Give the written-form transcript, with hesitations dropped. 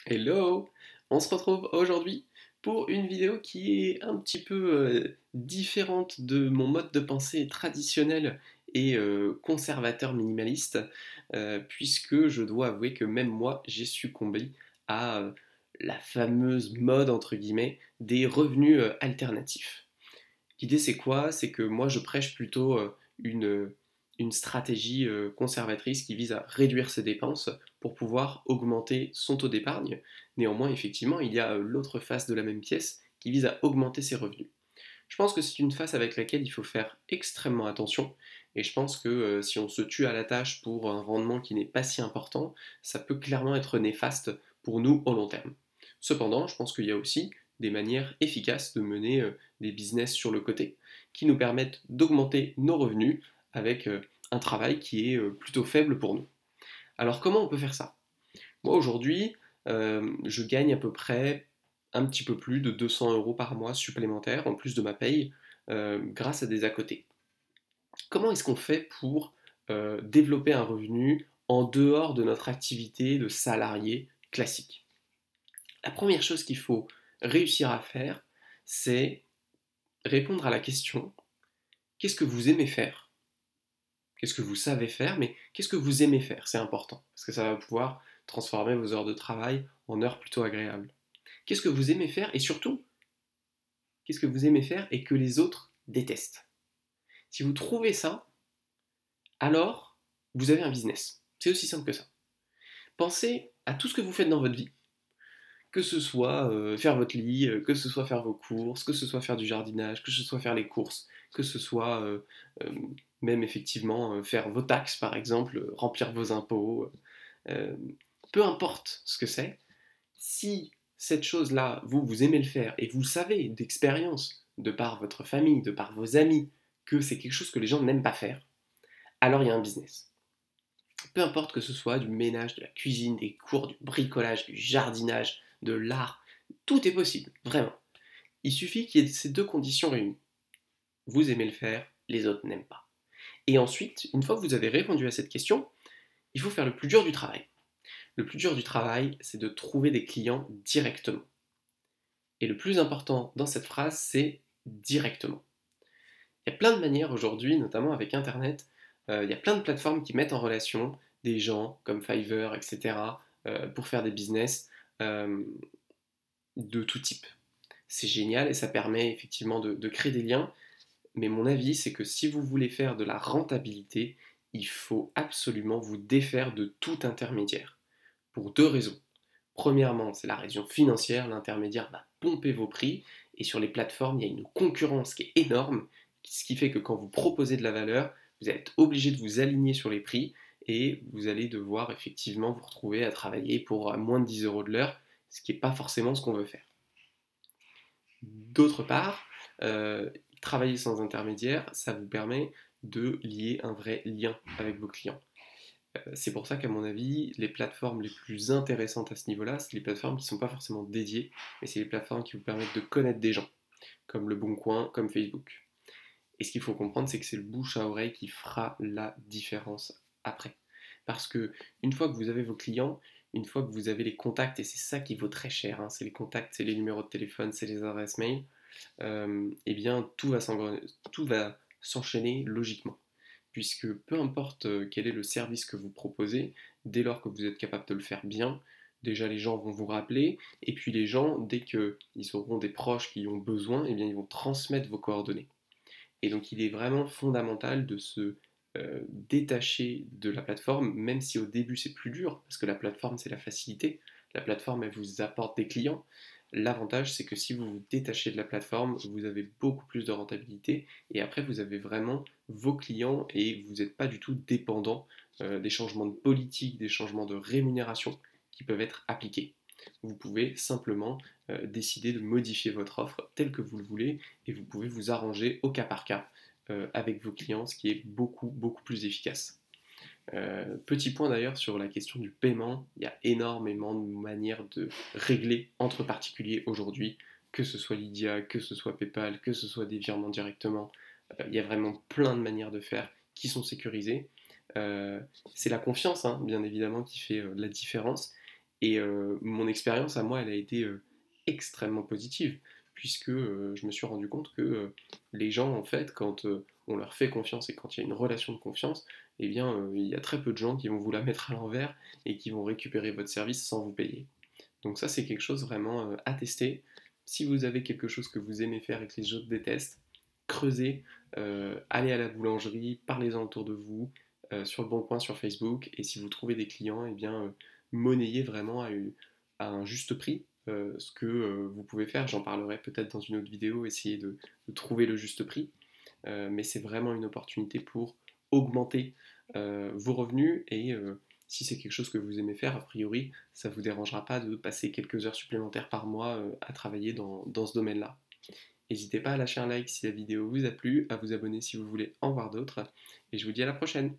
Hello! On se retrouve aujourd'hui pour une vidéo qui est un petit peu différente de mon mode de pensée traditionnel et conservateur minimaliste, puisque je dois avouer que même moi j'ai succombé à la fameuse mode entre guillemets des revenus alternatifs. L'idée c'est quoi? C'est que moi je prêche plutôt une, une stratégie conservatrice qui vise à réduire ses dépenses pour pouvoir augmenter son taux d'épargne. Néanmoins, effectivement, il y a l'autre face de la même pièce qui vise à augmenter ses revenus. Je pense que c'est une face avec laquelle il faut faire extrêmement attention, et je pense que si on se tue à la tâche pour un rendement qui n'est pas si important, ça peut clairement être néfaste pour nous au long terme. Cependant, je pense qu'il y a aussi des manières efficaces de mener des business sur le côté, qui nous permettent d'augmenter nos revenus avec un travail qui est plutôt faible pour nous. Alors comment on peut faire ça? Moi aujourd'hui, je gagne à peu près un petit peu plus de 200 euros par mois supplémentaires en plus de ma paye grâce à des à côté. Comment est-ce qu'on fait pour développer un revenu en dehors de notre activité de salarié classique? La première chose qu'il faut réussir à faire, c'est répondre à la question: qu'est-ce que vous aimez faire? Qu'est-ce que vous savez faire? Mais qu'est-ce que vous aimez faire? C'est important, parce que ça va pouvoir transformer vos heures de travail en heures plutôt agréables. Qu'est-ce que vous aimez faire? Et surtout, qu'est-ce que vous aimez faire et que les autres détestent? Si vous trouvez ça, alors vous avez un business. C'est aussi simple que ça. Pensez à tout ce que vous faites dans votre vie, que ce soit faire votre lit, que ce soit faire vos courses, que ce soit faire du jardinage, que ce soit faire les courses, que ce soit euh, même effectivement faire vos taxes par exemple, remplir vos impôts, euh, peu importe ce que c'est, si cette chose-là, vous aimez le faire et vous savez d'expérience, de par votre famille, de par vos amis, que c'est quelque chose que les gens n'aiment pas faire, alors il y a un business. Peu importe que ce soit du ménage, de la cuisine, des cours, du bricolage, du jardinage, de l'art, tout est possible, vraiment. Il suffit qu'il y ait ces deux conditions réunies. Vous aimez le faire, les autres n'aiment pas. Et ensuite, une fois que vous avez répondu à cette question, il faut faire le plus dur du travail. Le plus dur du travail, c'est de trouver des clients directement. Et le plus important dans cette phrase, c'est directement. Il y a plein de manières aujourd'hui, notamment avec Internet, il y a plein de plateformes qui mettent en relation des gens comme Fiverr, etc., pour faire des business euh, de tout type. C'est génial et ça permet effectivement de créer des liens, mais mon avis, c'est que si vous voulez faire de la rentabilité, il faut absolument vous défaire de tout intermédiaire, pour deux raisons. Premièrement, c'est la raison financière, l'intermédiaire va pomper vos prix, et sur les plateformes, il y a une concurrence qui est énorme, ce qui fait que quand vous proposez de la valeur, vous êtes obligé de vous aligner sur les prix, et vous allez devoir effectivement vous retrouver à travailler pour moins de 10 euros de l'heure, ce qui n'est pas forcément ce qu'on veut faire. D'autre part, travailler sans intermédiaire, ça vous permet de lier un vrai lien avec vos clients. C'est pour ça qu'à mon avis, les plateformes les plus intéressantes à ce niveau-là, c'est les plateformes qui ne sont pas forcément dédiées, mais c'est les plateformes qui vous permettent de connaître des gens, comme Le Bon Coin, comme Facebook. Et ce qu'il faut comprendre, c'est que c'est le bouche à oreille qui fera la différence après. Parce que une fois que vous avez vos clients, une fois que vous avez les contacts, et c'est ça qui vaut très cher, hein, c'est les contacts, c'est les numéros de téléphone, c'est les adresses mail, eh bien tout va s'enchaîner logiquement. Puisque peu importe quel est le service que vous proposez, dès lors que vous êtes capable de le faire bien, déjà les gens vont vous rappeler, et puis les gens, dès qu'ils auront des proches qui ont besoin, eh bien ils vont transmettre vos coordonnées. Et donc il est vraiment fondamental de se détacher de la plateforme, même si au début c'est plus dur, parce que la plateforme c'est la facilité, la plateforme elle vous apporte des clients. L'avantage c'est que si vous vous détachez de la plateforme, vous avez beaucoup plus de rentabilité, et après vous avez vraiment vos clients, et vous n'êtes pas du tout dépendant des changements de politique, des changements de rémunération qui peuvent être appliqués. Vous pouvez simplement décider de modifier votre offre telle que vous le voulez, et vous pouvez vous arranger au cas par cas avec vos clients, ce qui est beaucoup, beaucoup plus efficace. Petit point d'ailleurs sur la question du paiement, il y a énormément de manières de régler entre particuliers aujourd'hui, que ce soit Lydia, que ce soit PayPal, que ce soit des virements directement. Il y a vraiment plein de manières de faire qui sont sécurisées. C'est la confiance, hein, bien évidemment, qui fait la différence. Et mon expérience à moi, elle a été extrêmement positive, puisque je me suis rendu compte que les gens, en fait, quand on leur fait confiance et quand il y a une relation de confiance, eh bien, il y a très peu de gens qui vont vous la mettre à l'envers et qui vont récupérer votre service sans vous payer. Donc ça, c'est quelque chose vraiment à tester. Si vous avez quelque chose que vous aimez faire et que les autres détestent, creusez, allez à la boulangerie, parlez-en autour de vous, sur le bon coin, sur Facebook, et si vous trouvez des clients, eh bien, monnayez vraiment à un juste prix ce que vous pouvez faire. J'en parlerai peut-être dans une autre vidéo, essayer de trouver le juste prix. Mais c'est vraiment une opportunité pour augmenter vos revenus et si c'est quelque chose que vous aimez faire, a priori, ça ne vous dérangera pas de passer quelques heures supplémentaires par mois à travailler dans ce domaine-là. N'hésitez pas à lâcher un like si la vidéo vous a plu, à vous abonner si vous voulez en voir d'autres, et je vous dis à la prochaine.